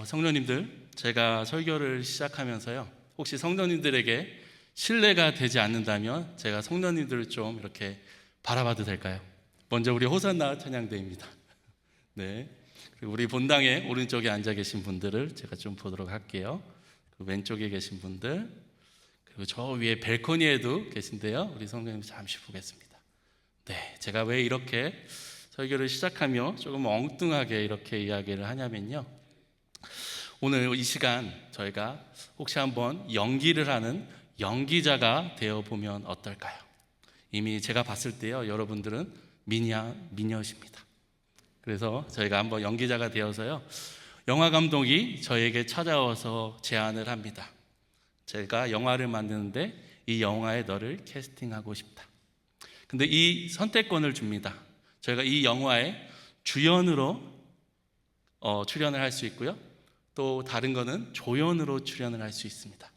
성도님들, 제가 설교를 시작하면서요, 혹시 성도님들에게 신뢰가 되지 않는다면 제가 성도님들을 좀 이렇게 바라봐도 될까요? 먼저 우리 호산나 찬양대입니다. 네. 그리고 우리 본당에 오른쪽에 앉아 계신 분들을 제가 좀 보도록 할게요. 그리고 왼쪽에 계신 분들, 그리고 저 위에 벨코니에도 계신데요, 우리 성도님 잠시 보겠습니다. 네, 제가 왜 이렇게 설교를 시작하며 조금 엉뚱하게 이렇게 이야기를 하냐면요, 오늘 이 시간 저희가 혹시 한번 연기를 하는 연기자가 되어보면 어떨까요? 이미 제가 봤을 때요, 여러분들은 미녀십니다. 그래서 저희가 한번 연기자가 되어서요, 영화 감독이 저에게 찾아와서 제안을 합니다. 제가 영화를 만드는데 이 영화에 너를 캐스팅하고 싶다. 근데 이 선택권을 줍니다. 저희가 이 영화에 주연으로 출연을 할 수 있고요, 또 다른 거는 조연으로 출연을 할 수 있습니다.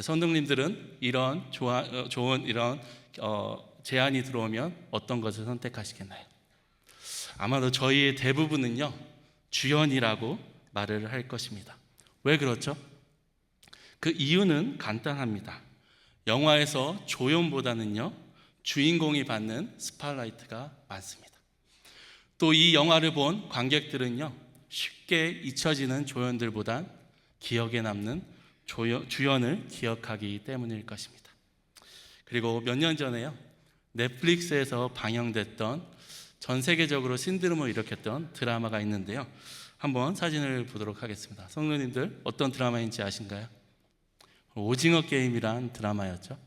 선생님들은 이런 좋은 이런 제안이 들어오면 어떤 것을 선택하시겠나요? 아마도 저희의 대부분은요, 주연이라고 말을 할 것입니다. 왜 그렇죠? 그 이유는 간단합니다. 영화에서 조연보다는요, 주인공이 받는 스팟라이트가 많습니다. 또 이 영화를 본 관객들은요, 쉽게 잊혀지는 조연들보단 기억에 남는 주연을 기억하기 때문일 것입니다. 그리고 몇 년 전에요, 넷플릭스에서 방영됐던 전 세계적으로 신드롬을 일으켰던 드라마가 있는데요, 한번 사진을 보도록 하겠습니다. 성도님들, 어떤 드라마인지 아신가요? 오징어 게임이란 드라마였죠.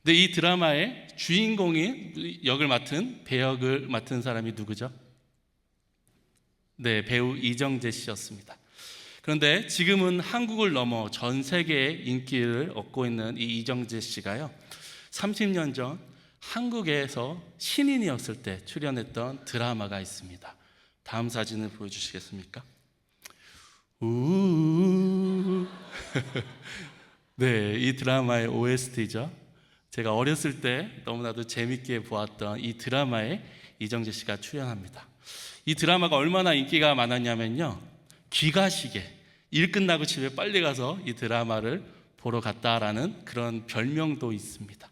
근데 이 드라마의 주인공이 역을 맡은 배역을 맡은 사람이 누구죠? 네, 배우 이정재 씨였습니다. 그런데 지금은 한국을 넘어 전 세계에 인기를 얻고 있는 이 이정재 씨가요, 30년 전 한국에서 신인이었을 때 출연했던 드라마가 있습니다. 다음 사진을 보여주시겠습니까? 네, 이 드라마의 OST죠. 제가 어렸을 때 너무나도 재밌게 보았던 이 드라마에 이정재 씨가 출연합니다. 이 드라마가 얼마나 인기가 많았냐면요, 귀가시게, 일 끝나고 집에 빨리 가서 이 드라마를 보러 갔다라는 그런 별명도 있습니다.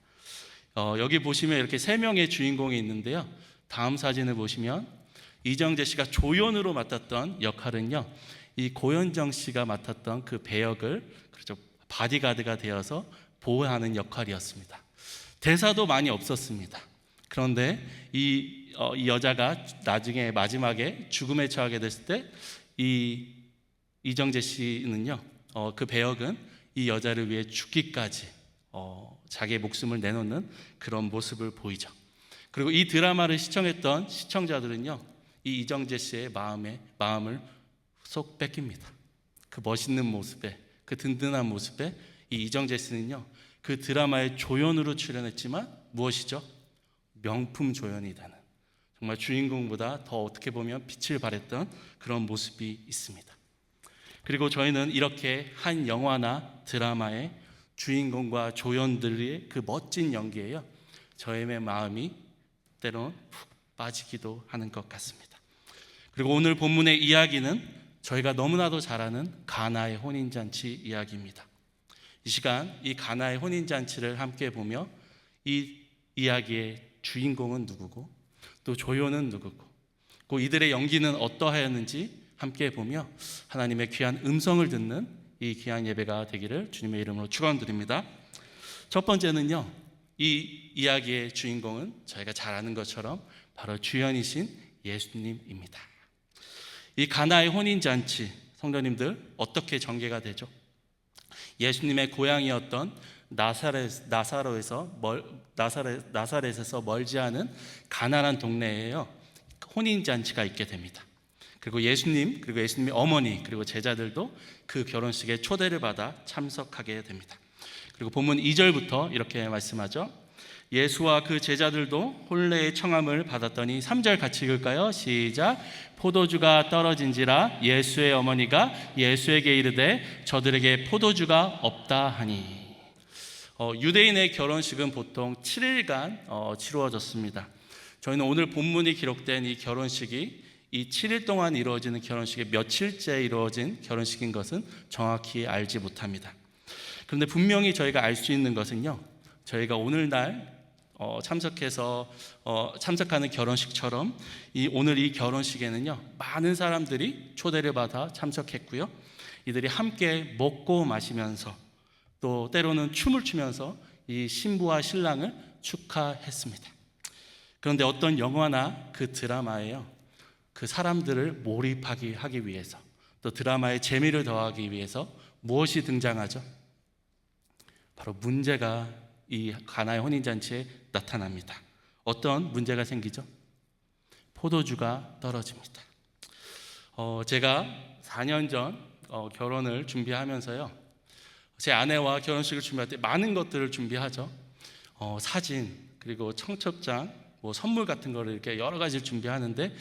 여기 보시면 이렇게 3명의 주인공이 있는데요, 다음 사진을 보시면 이정재 씨가 조연으로 맡았던 역할은요, 이 고현정 씨가 맡았던 그 배역을, 그렇죠, 바디가드가 되어서 보호하는 역할이었습니다. 대사도 많이 없었습니다. 그런데 이 여자가 나중에 마지막에 죽음에 처하게 됐을 때 이 이정재 씨는요, 그 배역은 이 여자를 위해 죽기까지 자기의 목숨을 내놓는 그런 모습을 보이죠. 그리고 이 드라마를 시청했던 시청자들은요, 이 이정재 씨의 마음을 쏙 뺏깁니다. 그 멋있는 모습에, 그 든든한 모습에 이 이정재 씨는요, 그 드라마에 조연으로 출연했지만 무엇이죠? 명품 조연이 되는, 정말 주인공보다 더 어떻게 보면 빛을 발했던 그런 모습이 있습니다. 그리고 저희는 이렇게 한 영화나 드라마의 주인공과 조연들의 그 멋진 연기에요, 저희의 마음이 때론 푹 빠지기도 하는 것 같습니다. 그리고 오늘 본문의 이야기는 저희가 너무나도 잘 아는 가나의 혼인잔치 이야기입니다. 이 시간 이 가나의 혼인잔치를 함께 보며 이 이야기의 주인공은 누구고 또 조연은 누구고 또 이들의 연기는 어떠하였는지 함께 보며 하나님의 귀한 음성을 듣는 이 귀한 예배가 되기를 주님의 이름으로 축원드립니다. 첫 번째는요, 이 이야기의 주인공은 저희가 잘 아는 것처럼 바로 주연이신 예수님입니다. 이 가나의 혼인잔치, 성도님들, 어떻게 전개가 되죠? 예수님의 고향이었던 나사렛에서 멀지 않은 가나안 동네에요, 혼인잔치가 있게 됩니다. 그리고 예수님, 그리고 예수님의 어머니, 그리고 제자들도 그 결혼식에 초대를 받아 참석하게 됩니다. 그리고 본문 2절부터 이렇게 말씀하죠. 예수와 그 제자들도 혼례의 청함을 받았더니, 3절 같이 읽을까요? 시작. 포도주가 떨어진지라 예수의 어머니가 예수에게 이르되 저들에게 포도주가 없다 하니. 유대인의 결혼식은 보통 7일간 치루어졌습니다. 저희는 오늘 본문이 기록된 이 결혼식이 이 7일 동안 이루어지는 결혼식이 며칠째 이루어진 결혼식인 것은 정확히 알지 못합니다. 그런데 분명히 저희가 알 수 있는 것은요, 저희가 오늘날 참석하는 결혼식처럼 오늘 이 결혼식에는요, 많은 사람들이 초대를 받아 참석했고요, 이들이 함께 먹고 마시면서 또 때로는 춤을 추면서 이 신부와 신랑을 축하했습니다. 그런데 어떤 영화나 그 드라마에요, 그 사람들을 몰입하게 하기 위해서, 또 드라마의 재미를 더하기 위해서 무엇이 등장하죠? 바로 문제가 이 가나의 혼인잔치에 나타납니다. 어떤 문제가 생기죠? 포도주가 떨어집니다. 제가 4년 전 결혼을 준비하면서요, 제 아내와 결혼식을 준비할 때 많은 것들을 준비하죠. 사진, 그리고 청첩장, 선물 같은 거를 이렇게 여러 가지를 준비하는데,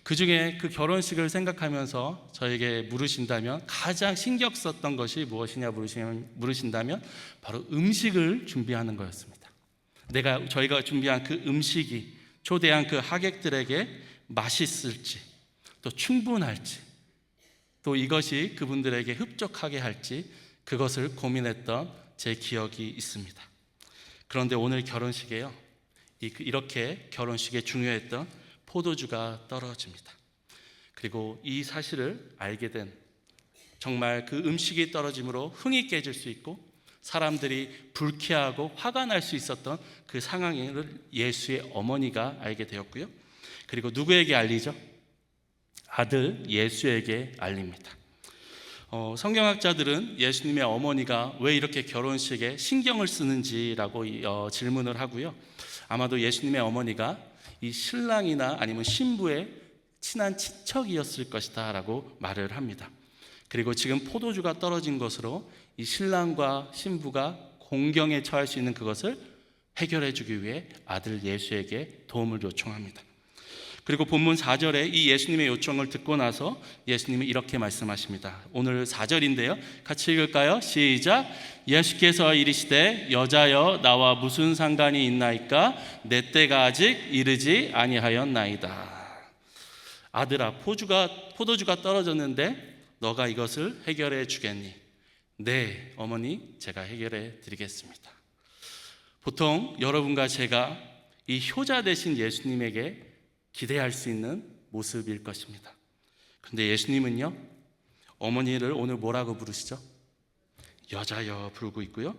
그 중에 그 결혼식을 생각하면서 저에게 물으신다면 가장 신경 썼던 것이 무엇이냐 물으신다면 바로 음식을 준비하는 거였습니다. 저희가 준비한 그 음식이 초대한 그 하객들에게 맛있을지, 또 충분할지, 또 이것이 그분들에게 흡족하게 할지, 그것을 고민했던 제 기억이 있습니다. 그런데 오늘 결혼식에요, 이렇게 결혼식에 중요했던 포도주가 떨어집니다. 그리고 이 사실을 알게 된, 정말 그 음식이 떨어짐으로 흥이 깨질 수 있고 사람들이 불쾌하고 화가 날 수 있었던 그 상황을 예수의 어머니가 알게 되었고요, 그리고 누구에게 알리죠? 아들 예수에게 알립니다. 성경학자들은 예수님의 어머니가 왜 이렇게 결혼식에 신경을 쓰는지라고 질문을 하고요, 아마도 예수님의 어머니가 이 신랑이나 아니면 신부의 친한 친척이었을 것이다 라고 말을 합니다. 그리고 지금 포도주가 떨어진 것으로 이 신랑과 신부가 공경에 처할 수 있는 그것을 해결해 주기 위해 아들 예수에게 도움을 요청합니다. 그리고 본문 4절에 이 예수님의 요청을 듣고 나서 예수님이 이렇게 말씀하십니다. 오늘 4절인데요, 같이 읽을까요? 시작. 예수께서 이르시되 여자여 나와 무슨 상관이 있나이까? 내 때가 아직 이르지 아니하였나이다. 아들아, 포도주가 떨어졌는데 너가 이것을 해결해 주겠니? 네, 어머니, 제가 해결해 드리겠습니다. 보통 여러분과 제가 이 효자 되신 예수님에게 기대할 수 있는 모습일 것입니다. 그런데 예수님은요, 어머니를 오늘 뭐라고 부르시죠? 여자여 부르고 있고요,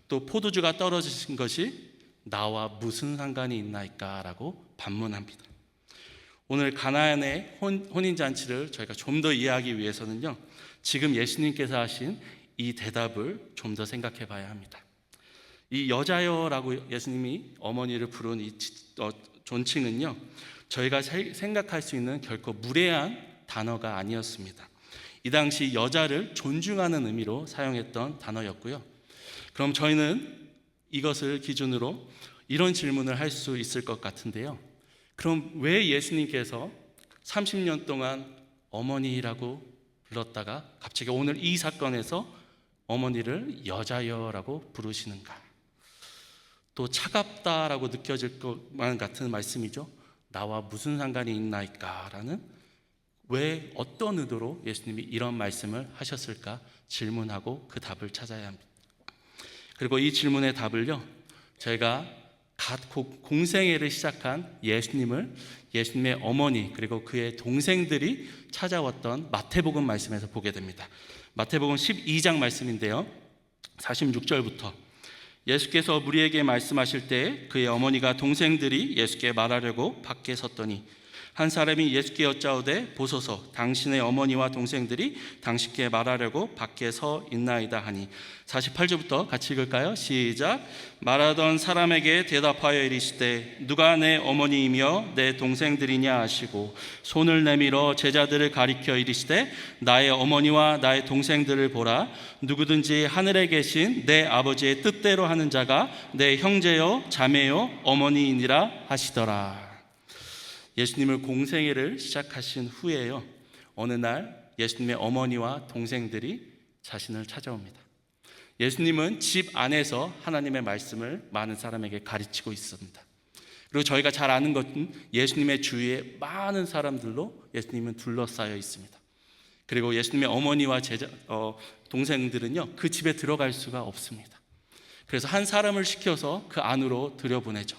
또 포도주가 떨어지신 것이 나와 무슨 상관이 있나이까? 라고 반문합니다. 오늘 가나안의 혼인잔치를 저희가 좀 더 이해하기 위해서는요, 지금 예수님께서 하신 이 대답을 좀 더 생각해 봐야 합니다. 이 여자여라고 예수님이 어머니를 부른 이 존칭은요, 저희가 생각할 수 있는 결코 무례한 단어가 아니었습니다. 이 당시 여자를 존중하는 의미로 사용했던 단어였고요. 그럼 저희는 이것을 기준으로 이런 질문을 할 수 있을 것 같은데요, 그럼 왜 예수님께서 30년 동안 어머니라고 불렀다가 갑자기 오늘 이 사건에서 어머니를 여자여라고 부르시는가? 또 차갑다라고 느껴질 것만 같은 말씀이죠. 나와 무슨 상관이 있나이까? 라는, 왜 어떤 의도로 예수님이 이런 말씀을 하셨을까 질문하고 그 답을 찾아야 합니다. 그리고 이 질문의 답을요, 저희가 공생애를 시작한 예수님의 어머니 그리고 그의 동생들이 찾아왔던 마태복음 말씀에서 보게 됩니다. 마태복음 12장 말씀인데요, 46절부터 예수께서 무리에게 말씀하실 때 그의 어머니가 동생들이 예수께 말하려고 밖에 섰더니 한 사람이 예수께 여짜오되 보소서 당신의 어머니와 동생들이 당신께 말하려고 밖에 서 있나이다 하니 48절부터 같이 읽을까요? 시작. 말하던 사람에게 대답하여 이르시되 누가 내 어머니이며 내 동생들이냐 하시고 손을 내밀어 제자들을 가리켜 이르시되 나의 어머니와 나의 동생들을 보라. 누구든지 하늘에 계신 내 아버지의 뜻대로 하는 자가 내 형제요 자매요 어머니이니라 하시더라. 예수님을 공생애를 시작하신 후에요, 어느 날 예수님의 어머니와 동생들이 자신을 찾아옵니다. 예수님은 집 안에서 하나님의 말씀을 많은 사람에게 가르치고 있습니다. 그리고 저희가 잘 아는 것은 예수님의 주위에 많은 사람들로 예수님은 둘러싸여 있습니다. 그리고 예수님의 어머니와 동생들은요, 그 집에 들어갈 수가 없습니다. 그래서 한 사람을 시켜서 그 안으로 들여보내죠.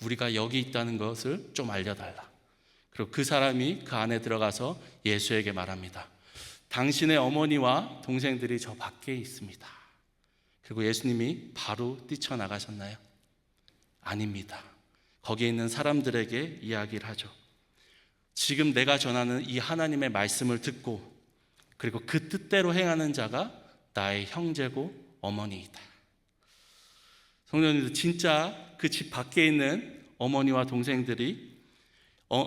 우리가 여기 있다는 것을 좀 알려달라. 그리고 그 사람이 그 안에 들어가서 예수에게 말합니다. 당신의 어머니와 동생들이 저 밖에 있습니다. 그리고 예수님이 바로 뛰쳐나가셨나요? 아닙니다. 거기에 있는 사람들에게 이야기를 하죠. 지금 내가 전하는 이 하나님의 말씀을 듣고 그리고 그 뜻대로 행하는 자가 나의 형제고 어머니이다. 성도님들, 진짜 그 집 밖에 있는 어머니와 동생들이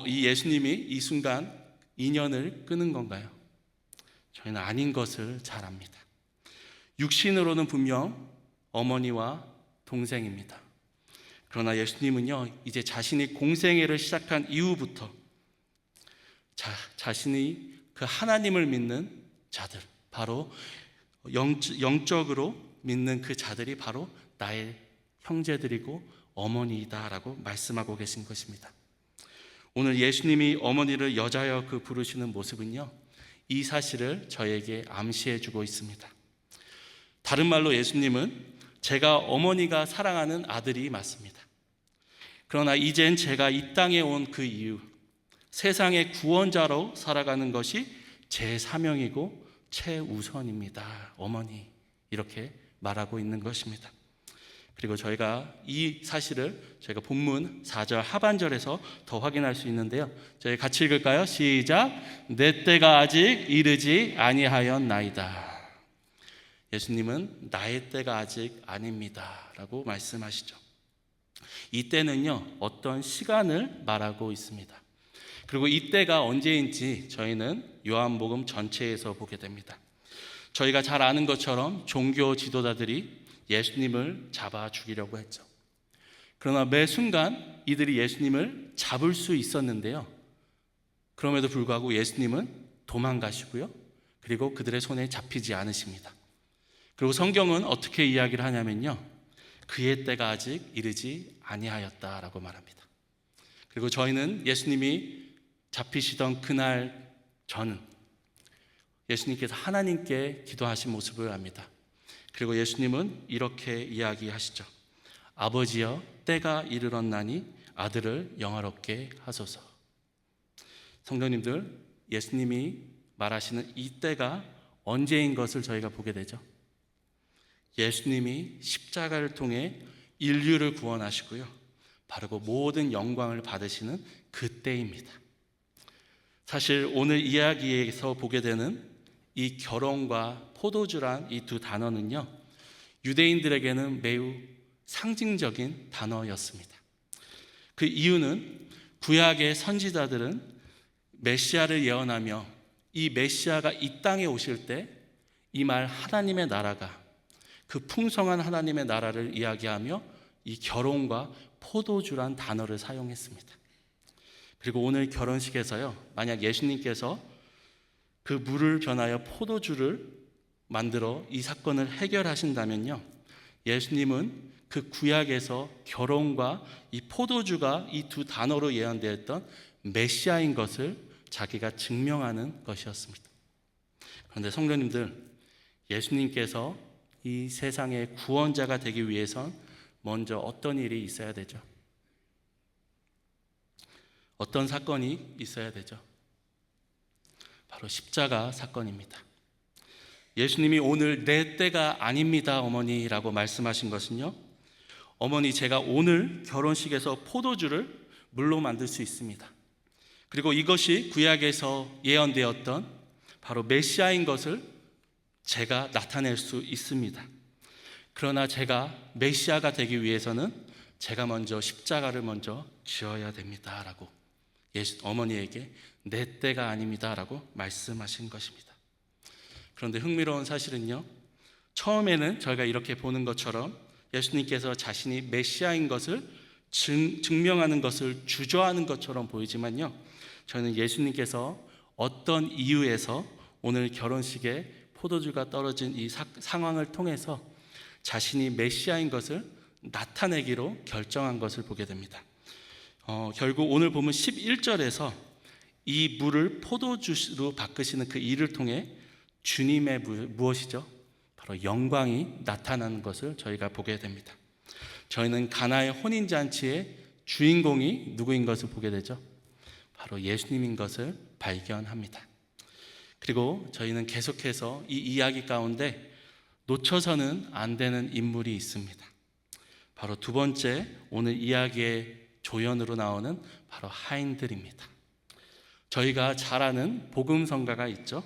이 예수님이 이 순간 인연을 끊은 건가요? 저희는 아닌 것을 잘 압니다. 육신으로는 분명 어머니와 동생입니다. 그러나 예수님은요, 이제 자신이 공생애를 시작한 이후부터 자신이 그 하나님을 믿는 자들, 바로 영적으로 믿는 그 자들이 바로 나의 형제들이고 어머니이다라고 말씀하고 계신 것입니다. 오늘 예수님이 어머니를 여자여 그 부르시는 모습은요, 이 사실을 저에게 암시해 주고 있습니다. 다른 말로 예수님은 제가 어머니가 사랑하는 아들이 맞습니다. 그러나 이젠 제가 이 땅에 온 그 이유, 세상의 구원자로 살아가는 것이 제 사명이고 최우선입니다. 어머니, 이렇게 말하고 있는 것입니다. 그리고 저희가 이 사실을 저희가 본문 4절 하반절에서 더 확인할 수 있는데요. 저희 같이 읽을까요? 시작. 내 때가 아직 이르지 아니하였나이다. 예수님은 나의 때가 아직 아닙니다 라고 말씀하시죠. 이 때는요, 어떤 시간을 말하고 있습니다. 그리고 이 때가 언제인지 저희는 요한복음 전체에서 보게 됩니다. 저희가 잘 아는 것처럼 종교 지도자들이 예수님을 잡아 죽이려고 했죠. 그러나 매 순간 이들이 예수님을 잡을 수 있었는데요, 그럼에도 불구하고 예수님은 도망가시고요, 그리고 그들의 손에 잡히지 않으십니다. 그리고 성경은 어떻게 이야기를 하냐면요, 그의 때가 아직 이르지 아니하였다라고 말합니다. 그리고 저희는 예수님이 잡히시던 그날 저는 예수님께서 하나님께 기도하신 모습을 압니다. 그리고 예수님은 이렇게 이야기하시죠. 아버지여, 때가 이르렀나니 아들을 영화롭게 하소서. 성도님들, 예수님이 말하시는 이 때가 언제인 것을 저희가 보게 되죠. 예수님이 십자가를 통해 인류를 구원하시고요, 바르고 모든 영광을 받으시는 그때입니다. 사실 오늘 이야기에서 보게 되는 이 결혼과 포도주란 이 두 단어는요, 유대인들에게는 매우 상징적인 단어였습니다. 그 이유는 구약의 선지자들은 메시아를 예언하며 이 메시아가 이 땅에 오실 때 이 말 하나님의 나라가, 그 풍성한 하나님의 나라를 이야기하며 이 결혼과 포도주란 단어를 사용했습니다. 그리고 오늘 결혼식에서요, 만약 예수님께서 그 물을 변하여 포도주를 만들어 이 사건을 해결하신다면요, 예수님은 그 구약에서 결혼과 이 포도주가 이 두 단어로 예언되었던 메시아인 것을 자기가 증명하는 것이었습니다. 그런데 성도님들, 예수님께서 이 세상의 구원자가 되기 위해선 먼저 어떤 일이 있어야 되죠? 어떤 사건이 있어야 되죠? 바로 십자가 사건입니다. 예수님이 오늘 내 때가 아닙니다 어머니라고 말씀하신 것은요, 어머니, 제가 오늘 결혼식에서 포도주를 물로 만들 수 있습니다. 그리고 이것이 구약에서 예언되었던 바로 메시아인 것을 제가 나타낼 수 있습니다. 그러나 제가 메시아가 되기 위해서는 제가 먼저 십자가를 먼저 지어야 됩니다 라고 어머니에게 내 때가 아닙니다 라고 말씀하신 것입니다. 그런데 흥미로운 사실은요, 처음에는 저희가 이렇게 보는 것처럼 예수님께서 자신이 메시아인 것을 증명하는 것을 주저하는 것처럼 보이지만요, 저는 예수님께서 어떤 이유에서 오늘 결혼식에 포도주가 떨어진 이 상황을 통해서 자신이 메시아인 것을 나타내기로 결정한 것을 보게 됩니다. 결국 오늘 보면 11절에서 이 물을 포도주로 바꾸시는 그 일을 통해 주님의 무엇이죠? 바로 영광이 나타나는 것을 저희가 보게 됩니다. 저희는 가나의 혼인잔치의 주인공이 누구인 것을 보게 되죠? 바로 예수님인 것을 발견합니다. 그리고 저희는 계속해서 이 이야기 가운데 놓쳐서는 안 되는 인물이 있습니다. 바로 두 번째 오늘 이야기의 조연으로 나오는 바로 하인들입니다. 저희가 잘 아는 복음성가가 있죠.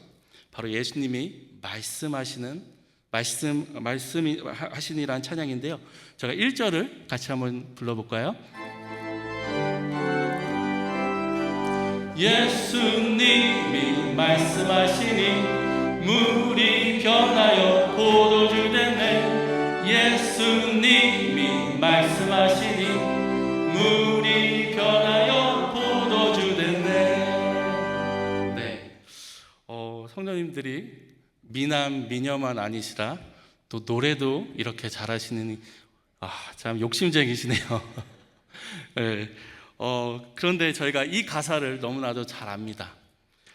바로 예수님이 말씀하시니라는 찬양인데요. 제가 1절을 같이 한번 불러볼까요? 예수님이 말씀하시니 물이 변하여 포도주 되네. 예수님이 말씀하시니 물이 변하여 포도주 되네. 네, 성도님들이 미남 미녀만 아니시라 또 노래도 이렇게 잘하시는 참 욕심쟁이시네요. 네. 그런데 저희가 이 가사를 너무나도 잘 압니다.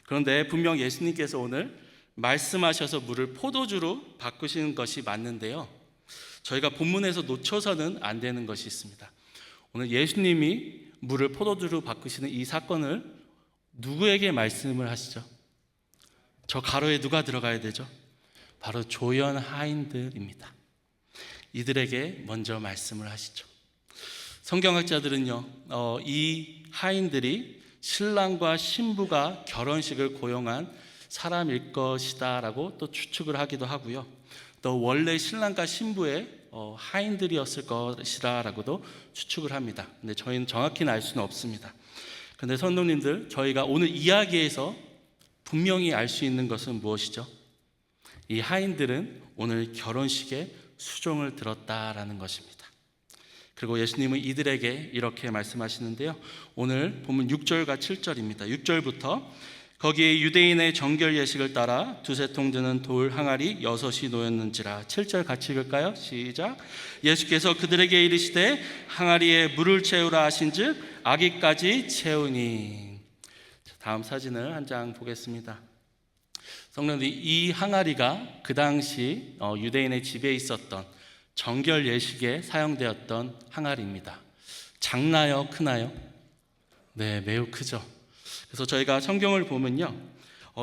그런데 분명 예수님께서 오늘 말씀하셔서 물을 포도주로 바꾸시는 것이 맞는데요, 저희가 본문에서 놓쳐서는 안 되는 것이 있습니다. 오늘 예수님이 물을 포도주로 바꾸시는 이 사건을 누구에게 말씀을 하시죠? 저 가로에 누가 들어가야 되죠? 바로 조연 하인들입니다. 이들에게 먼저 말씀을 하시죠. 성경학자들은요, 이 하인들이 신랑과 신부가 결혼식을 고용한 사람일 것이다 라고 또 추측을 하기도 하고요, 또 원래 신랑과 신부의 하인들이었을 것이다 라고도 추측을 합니다. 근데 저희는 정확히는 알 수는 없습니다. 근데 성도님들, 저희가 오늘 이야기에서 분명히 알 수 있는 것은 무엇이죠? 이 하인들은 오늘 결혼식에 수종을 들었다라는 것입니다. 그리고 예수님은 이들에게 이렇게 말씀하시는데요, 오늘 보면 6절과 7절입니다. 6절부터 거기에 유대인의 정결 예식을 따라 두세 통 드는 돌 항아리 6이 놓였는지라. 7절 같이 읽을까요? 시작. 예수께서 그들에게 이르시되 항아리에 물을 채우라 하신즉 아기까지 채우니. 다음 사진을 한 장 보겠습니다. 성도님들, 이 항아리가 그 당시 유대인의 집에 있었던 정결 예식에 사용되었던 항아리입니다. 작나요? 크나요? 네, 매우 크죠. 그래서 저희가 성경을 보면요,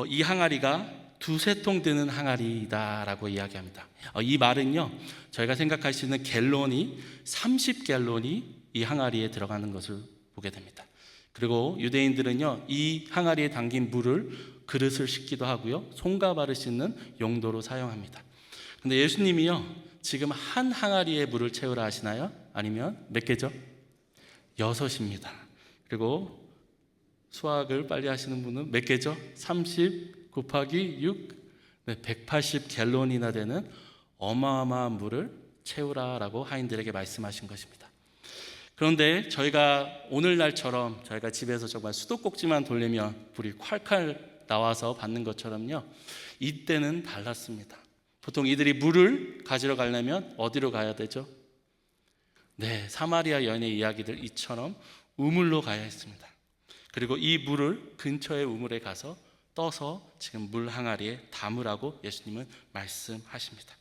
이 항아리가 두세 통 드는 항아리다라고 이야기합니다. 이 말은요, 저희가 생각할 수 있는 갤론이 30갤론이 이 항아리에 들어가는 것을 보게 됩니다. 그리고 유대인들은요, 이 항아리에 담긴 물을 그릇을 씻기도 하고요, 손가발을 씻는 용도로 사용합니다. 근데 예수님이요, 지금 한 항아리에 물을 채우라 하시나요? 아니면 몇 개죠? 6입니다. 그리고 수학을 빨리 하시는 분은 몇 개죠? 30 곱하기 6, 180갤론이나 되는 어마어마한 물을 채우라라고 하인들에게 말씀하신 것입니다. 그런데 저희가 오늘날처럼 저희가 집에서 정말 수도꼭지만 돌리면 불이 콸콸 나와서 받는 것처럼요, 이때는 달랐습니다. 보통 이들이 물을 가지러 가려면 어디로 가야 되죠? 네, 사마리아 여인의 이야기들 이처럼 우물로 가야 했습니다. 그리고 이 물을 근처의 우물에 가서 떠서 지금 물 항아리에 담으라고 예수님은 말씀하십니다.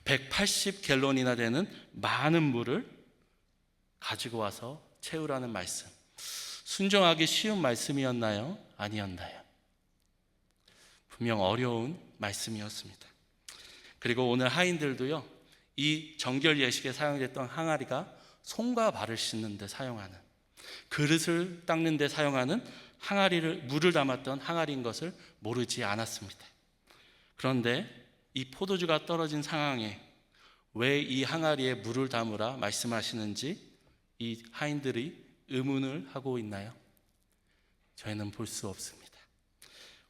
180갤론이나 되는 많은 물을 가지고 와서 채우라는 말씀, 순종하기 쉬운 말씀이었나요? 아니었나요? 분명 어려운 말씀이었습니다. 그리고 오늘 하인들도요, 이 정결 예식에 사용됐던 항아리가 손과 발을 씻는 데 사용하는, 그릇을 닦는 데 사용하는 물을 담았던 항아리인 것을 모르지 않았습니다. 그런데 이 포도주가 떨어진 상황에 왜 이 항아리에 물을 담으라 말씀하시는지 이 하인들이 의문을 하고 있나요? 저희는 볼 수 없습니다.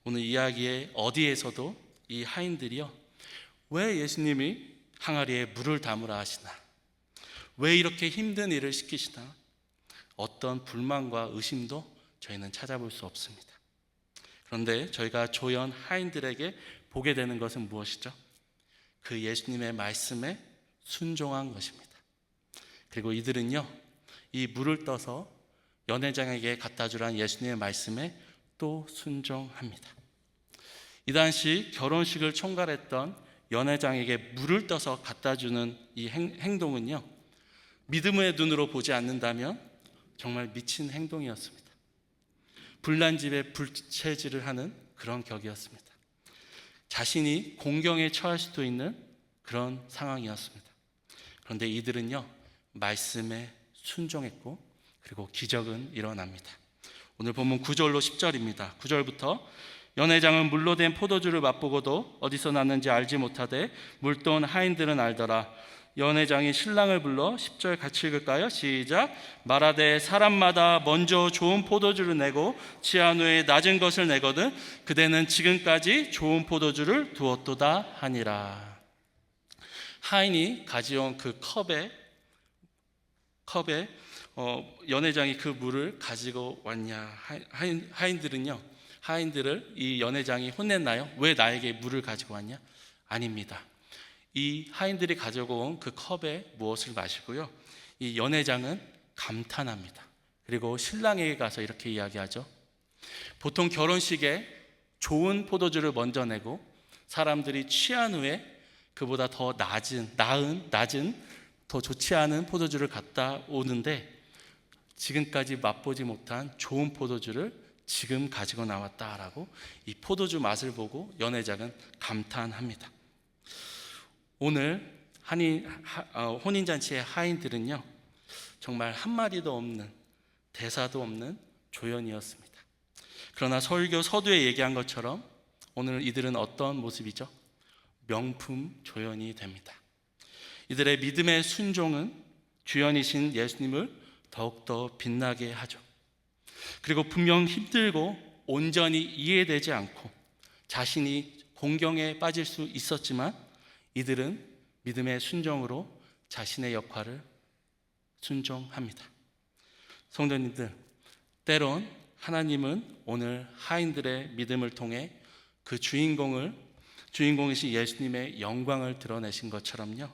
오늘 이야기의 어디에서도 이 하인들이요, 왜 예수님이 항아리에 물을 담으라 하시나, 왜 이렇게 힘든 일을 시키시나, 어떤 불만과 의심도 저희는 찾아볼 수 없습니다. 그런데 저희가 조연 하인들에게 보게 되는 것은 무엇이죠? 그 예수님의 말씀에 순종한 것입니다. 그리고 이들은요, 이 물을 떠서 연회장에게 갖다 주란 예수님의 말씀에 또 순종합니다. 이 당시 결혼식을 총괄했던 연회장에게 물을 떠서 갖다 주는 이 행동은요, 믿음의 눈으로 보지 않는다면 정말 미친 행동이었습니다. 불난 집에 불체질을 하는 그런 격이었습니다. 자신이 공경에 처할 수도 있는 그런 상황이었습니다. 그런데 이들은요, 말씀에 순종했고 그리고 기적은 일어납니다. 오늘 본문 9절로 10절입니다. 9절부터 연회장은 물로 된 포도주를 맛보고도 어디서 났는지 알지 못하되 물돈 하인들은 알더라. 연회장이 신랑을 불러 10절 같이 읽을까요? 시작. 말하되 사람마다 먼저 좋은 포도주를 내고 취한 후에 낮은 것을 내거든 그대는 지금까지 좋은 포도주를 두었도다 하니라. 하인이 가져온 그 컵에 연회장이 그 물을 가지고 왔냐. 하인들을 이 연회장이 혼냈나요? 왜 나에게 물을 가지고 왔냐? 아닙니다. 이 하인들이 가지고 온 그 컵에 무엇을 마시고요, 이 연회장은 감탄합니다. 그리고 신랑에게 가서 이렇게 이야기하죠. 보통 결혼식에 좋은 포도주를 먼저 내고 사람들이 취한 후에 그보다 더 낮은 더 좋지 않은 포도주를 갖다 오는데 지금까지 맛보지 못한 좋은 포도주를 지금 가지고 나왔다라고 이 포도주 맛을 보고 연회장은 감탄합니다. 오늘 혼인잔치의 하인들은요, 정말 한마디도 없는, 대사도 없는 조연이었습니다. 그러나 설교 서두에 얘기한 것처럼 오늘 이들은 어떤 모습이죠? 명품 조연이 됩니다. 이들의 믿음의 순종은 주연이신 예수님을 더욱더 빛나게 하죠. 그리고 분명 힘들고 온전히 이해되지 않고 자신이 공경에 빠질 수 있었지만 이들은 믿음의 순종으로 자신의 역할을 순종합니다. 성도님들, 때론 하나님은 오늘 하인들의 믿음을 통해 그 주인공이신 예수님의 영광을 드러내신 것처럼요,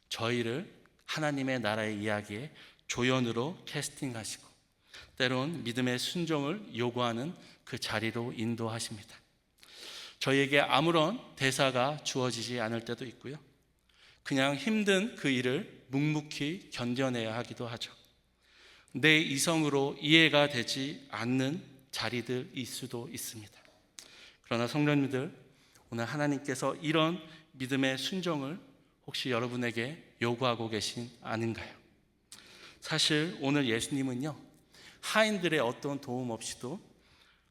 저희를 하나님의 나라의 이야기에 조연으로 캐스팅하시고 때론 믿음의 순종을 요구하는 그 자리로 인도하십니다. 저희에게 아무런 대사가 주어지지 않을 때도 있고요, 그냥 힘든 그 일을 묵묵히 견뎌내야 하기도 하죠. 내 이성으로 이해가 되지 않는 자리들일 수도 있습니다. 그러나 성도님들, 오늘 하나님께서 이런 믿음의 순종을 혹시 여러분에게 요구하고 계신 아닌가요? 사실 오늘 예수님은요, 하인들의 어떤 도움 없이도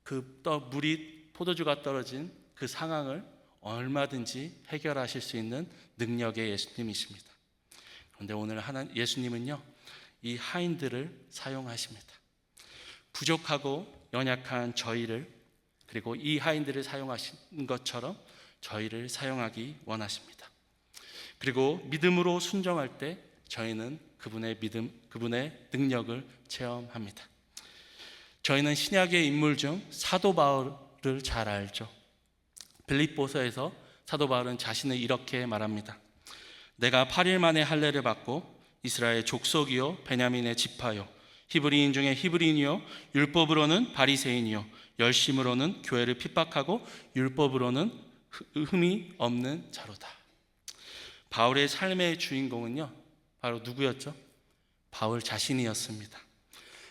그 포도주가 떨어진 그 상황을 얼마든지 해결하실 수 있는 능력의 예수님이십니다. 그런데 오늘 예수님은요, 이 하인들을 사용하십니다. 부족하고 연약한 저희를, 그리고 이 하인들을 사용하신 것처럼 저희를 사용하기 원하십니다. 그리고 믿음으로 순종할 때 저희는 그분의 능력을 체험합니다. 저희는 신약의 인물 중 사도 바울을 잘 알죠. 빌립보서에서 사도 바울은 자신을 이렇게 말합니다. 내가 8일 만에 할례를 받고 이스라엘 족속이요 베냐민의 지파요 히브리인 중에 히브리인이요 율법으로는 바리새인이요 열심으로는 교회를 핍박하고 율법으로는 흠이 없는 자로다. 바울의 삶의 주인공은요, 바로 누구였죠? 바울 자신이었습니다.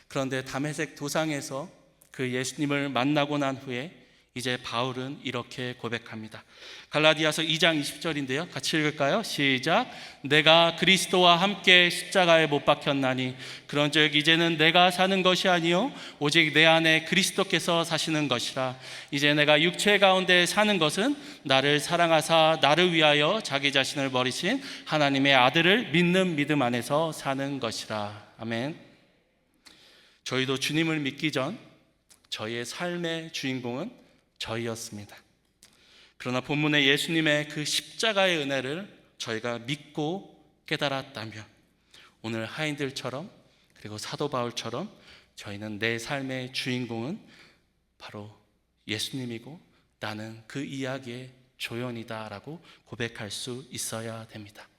그런데 다메섹 도상에서 그 예수님을 만나고 난 후에 이제 바울은 이렇게 고백합니다. 갈라디아서 2장 20절인데요. 같이 읽을까요? 시작. 내가 그리스도와 함께 십자가에 못 박혔나니 그런즉 이제는 내가 사는 것이 아니요 오직 내 안에 그리스도께서 사시는 것이라. 이제 내가 육체 가운데 사는 것은 나를 사랑하사 나를 위하여 자기 자신을 버리신 하나님의 아들을 믿는 믿음 안에서 사는 것이라. 아멘. 저희도 주님을 믿기 전 저희의 삶의 주인공은 저희였습니다. 그러나 본문의 예수님의 그 십자가의 은혜를 저희가 믿고 깨달았다면 오늘 하인들처럼 그리고 사도 바울처럼 저희는 내 삶의 주인공은 바로 예수님이고 나는 그 이야기의 조연이다라고 고백할 수 있어야 됩니다.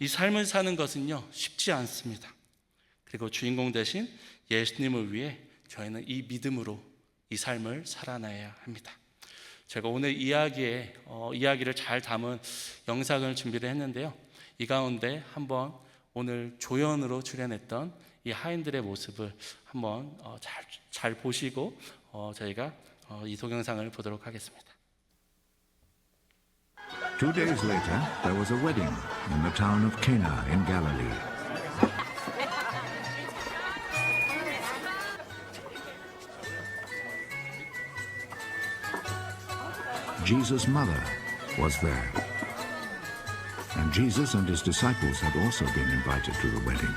이 삶을 사는 것은요 쉽지 않습니다. 그리고 주인공 대신 예수님을 위해 저희는 이 믿음으로 이 삶을 살아내야 합니다. 제가 오늘 이야기를 잘 담은 영상을 준비를 했는데요. 이 가운데 한번 오늘 조연으로 출연했던 이 하인들의 모습을 한번 잘 보시고 저희가 이 동영상을 보도록 하겠습니다. 2 days later, there was a wedding in the town of Cana in Galilee. Jesus' mother was there. And Jesus and his disciples had also been invited to the wedding.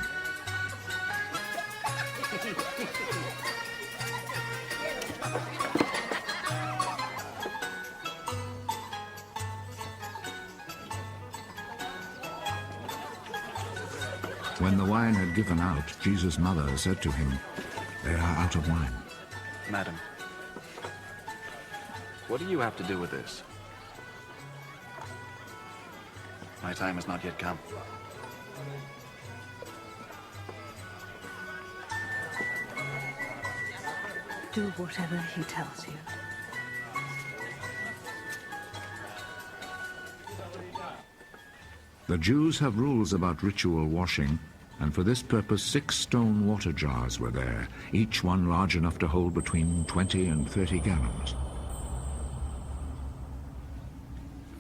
When the wine had given out, Jesus' mother said to him, "They are out of wine." Madam, what do you have to do with this? My time has not yet come. Do whatever he tells you. The Jews have rules about ritual washing, and for this purpose 6 stone water jars were there, each one large enough to hold between 20 and 30 gallons.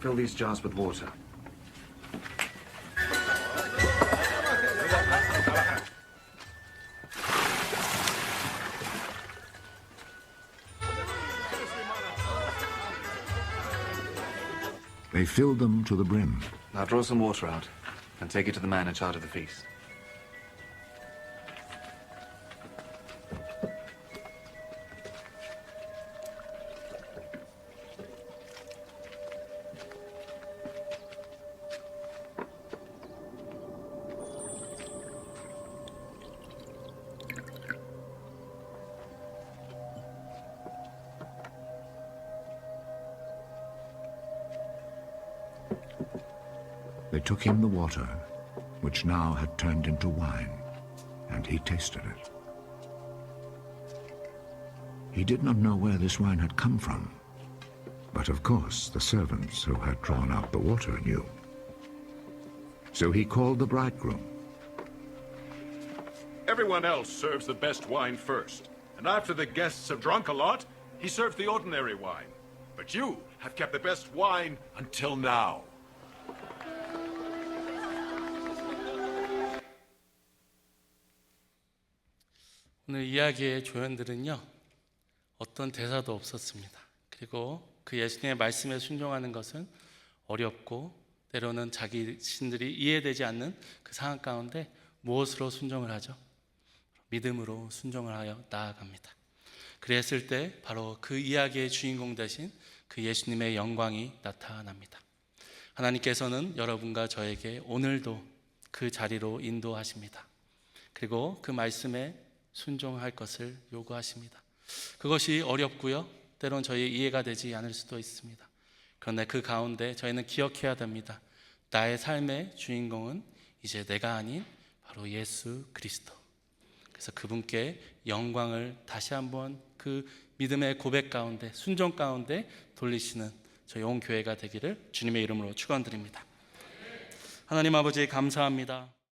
Fill these jars with water. They filled them to the brim. Now draw some water out and take it to the man in charge of the feast. They took him the water, which now had turned into wine, and he tasted it. He did not know where this wine had come from, but of course the servants who had drawn out the water knew. So he called the bridegroom. Everyone else serves the best wine first, and after the guests have drunk a lot, he serves the ordinary wine. But you have kept the best wine until now. 오늘 이야기의 조연들은요, 어떤 대사도 없었습니다. 그리고 그 예수님의 말씀에 순종하는 것은 어렵고 때로는 자기 신들이 이해되지 않는 그 상황 가운데 무엇으로 순종을 하죠? 믿음으로 순종을 하여 나아갑니다. 그랬을 때 바로 그 이야기의 주인공 대신 그 예수님의 영광이 나타납니다. 하나님께서는 여러분과 저에게 오늘도 그 자리로 인도하십니다. 그리고 그 말씀에 순종할 것을 요구하십니다. 그것이 어렵고요, 때론 저희의 이해가 되지 않을 수도 있습니다. 그런데 그 가운데 저희는 기억해야 됩니다. 나의 삶의 주인공은 이제 내가 아닌 바로 예수 그리스도. 그래서 그분께 영광을 다시 한번 그 믿음의 고백 가운데, 순종 가운데 돌리시는 저희 온 교회가 되기를 주님의 이름으로 축원드립니다. 하나님 아버지 감사합니다.